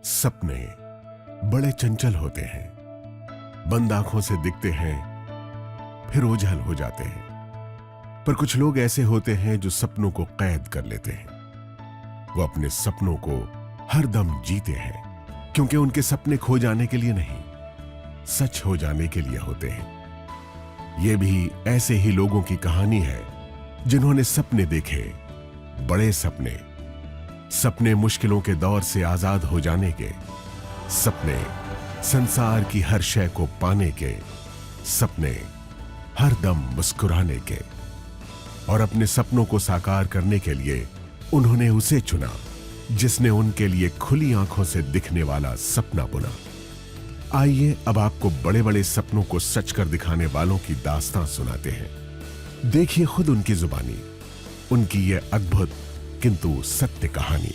सपने बड़े चंचल होते हैं, बंद आंखों से दिखते हैं फिर ओझल हो जाते हैं। पर कुछ लोग ऐसे होते हैं जो सपनों को कैद कर लेते हैं। वो अपने सपनों को हरदम जीते हैं, क्योंकि उनके सपने खो जाने के लिए नहीं, सच हो जाने के लिए होते हैं। ये भी ऐसे ही लोगों की कहानी है जिन्होंने सपने देखे, बड़े सपने, सपने मुश्किलों के दौर से आजाद हो जाने के, सपने संसार की हर शय को पाने के, सपने हर दम मुस्कुराने के। और अपने सपनों को साकार करने के लिए उन्होंने उसे चुना जिसने उनके लिए खुली आंखों से दिखने वाला सपना बुना। आइए अब आपको बड़े बड़े सपनों को सच कर दिखाने वालों की दास्तां सुनाते हैं। देखिए खुद उनकी जुबानी उनकी ये अद्भुत किंतु सत्य कहानी।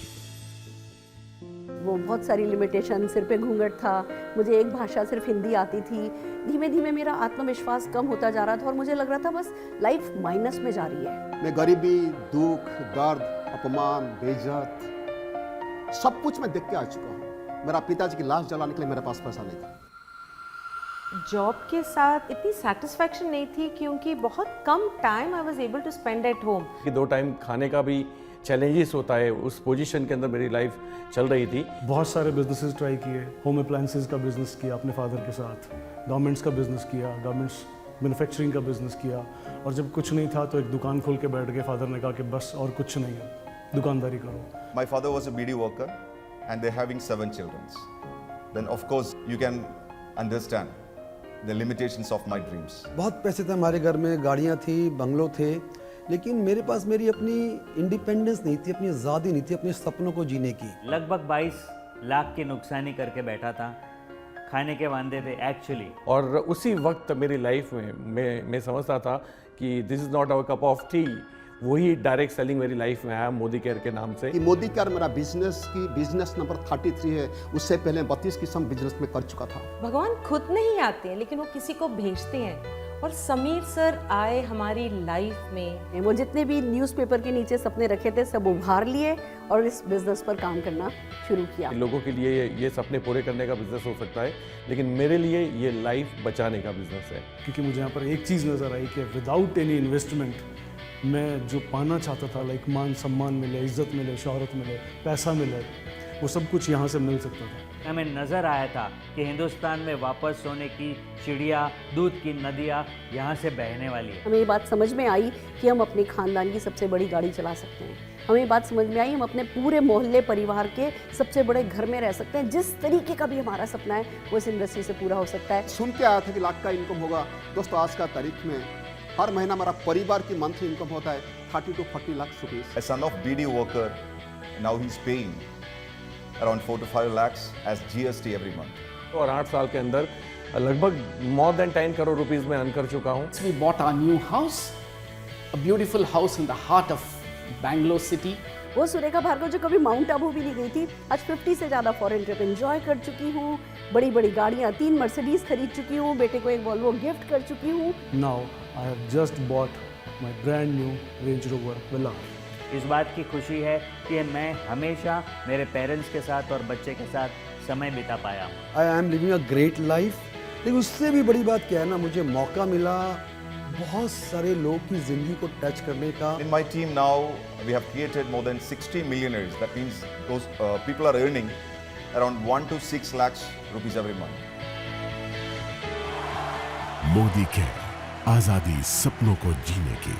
वो बहुत सारी लिमिटेशन, सिर पे घूंघट था, मुझे एक भाषा सिर्फ हिंदी आती थी। धीमे धीमे मेरा आत्मविश्वास कम होता जा रहा था और मुझे लग रहा था बस लाइफ माइनस में जा रही है। मैं गरीबी, दुख, दर्द, अपमान, बेइज्जत सब कुछ मैं देख के आ चुका हूँ। मेरा पिताजी की लाश जलाने के लिए मेरे पास पैसा नहीं था। जॉब के साथ इतनी सेटिस्फैक्शन नहीं थी क्योंकि बहुत कम time I was able to spend at home. कि 2 टाइम खाने का भी चैलेंजेस होता है, उस पोजीशन के अंदर मेरी लाइफ चल रही थी। बहुत सारे बिजनेसेस ट्राई किए, होम अप्लायंसेस का बिजनेस किया अपने फादर के साथ, गारमेंट्स का बिजनेस किया, गारमेंट्स मैन्युफैक्चरिंग का बिजनेस किया। और जब कुछ नहीं था तो एक दुकान खोल के बैठ गए। फादर ने कहा कि बस और कुछ नहीं है, दुकानदारी करो। My father was a BD worker and they're having 7 children. Then of course you can understand the limitations of my dreams. बहुत पैसे थे हमारे घर में, गाड़ियाँ थी, बंगलो थे, लेकिन मेरे पास मेरी अपनी इंडिपेंडेंस नहीं थी, अपनी आज़ादी नहीं थी अपने सपनों को जीने की। लगभग 22 लाख की नुकसानी करके बैठा था, खाने के वांदे थे एक्चुअली। और उसी वक्त मेरी लाइफ में मैं समझता था कि this is not our cup of tea. वही डायरेक्ट सेलिंग मेरी लाइफ में आया मोदी केयर के नाम से। कि मोदी केयर मेरा बिजनेस नंबर 33 है, उससे पहले 32 किस्म बिजनेस में कर चुका था। भगवान खुद नहीं आते हैं लेकिन वो किसी को भेजते हैं और समीर सर आए हमारी लाइफ में। वो जितने भी न्यूज़पेपर के नीचे सपने रखे थे सब उभार लिए और इस बिजनेस पर काम करना शुरू किया। लोगों के लिए ये सपने पूरे करने का बिजनेस हो सकता है, लेकिन मेरे लिए ये लाइफ बचाने का बिजनेस है। क्योंकि मुझे यहाँ पर एक चीज़ नज़र आई कि विदाउट एनी इन्वेस्टमेंट मैं जो पाना चाहता था, लाइक मान सम्मान मिले, इज्जत मिले, शोहरत मिले, पैसा मिले, वो सब कुछ यहाँ से मिल सकता था। हमें नज़र आया था कि हिंदुस्तान में वापस सोने की चिड़िया, दूध की नदियाँ यहाँ से बहने वाली है। हमें ये बात समझ में आई कि हम अपने खानदान की सबसे बड़ी गाड़ी चला सकते हैं। हमें ये बात समझ में आई हम अपने पूरे मोहल्ले परिवार के सबसे बड़े घर में रह सकते हैं। जिस तरीके का भी हमारा सपना है वो इस इंडस्ट्री से पूरा हो सकता है। सुन के आया था कि लाख का इनकम होगा। दोस्तों आज का तारीख में हर महीना हमारा परिवार की मंथली इनकम होता है 30 to 40 lakh rupees. A son of BD worker, now he's paying around 4 to 5 lakhs as GST every month. और 8 साल के अंदर लगभग more than 10 करोड़ रुपीस में अर्न कर चुका हूँ। We bought our new house, a beautiful house in the heart of Bangalore city. वो सुरेखा भार्गव जो कभी माउंट आबू भी नहीं गई थी, आज 50 से ज़्यादा फॉरेन ट्रिप एंजॉय कर चुकी हूँ। बड़ी बड़ी गाड़ियाँ, 3 मर्सिडीज खरीद चुकी हूँ, बेटे को एक वॉल्वो गिफ्ट कर चुकी हूँ। Now I have just bought my brand new range rover villa. इस बात की खुशी है कि मैं हमेशा मेरे पेरेंट्स के साथ और बच्चे के साथ समय बिता पाया हूँ। I am living a great life. लेकिन उससे भी बड़ी बात क्या है ना, मुझे मौका मिला बहुत सारे लोग की जिंदगी को टच करने का। In my team now, we have created more than 60 millionaires. That means those people are earning around 1 to 6 lakhs rupees every month. Modi care, आजादी सपनों को जीने की।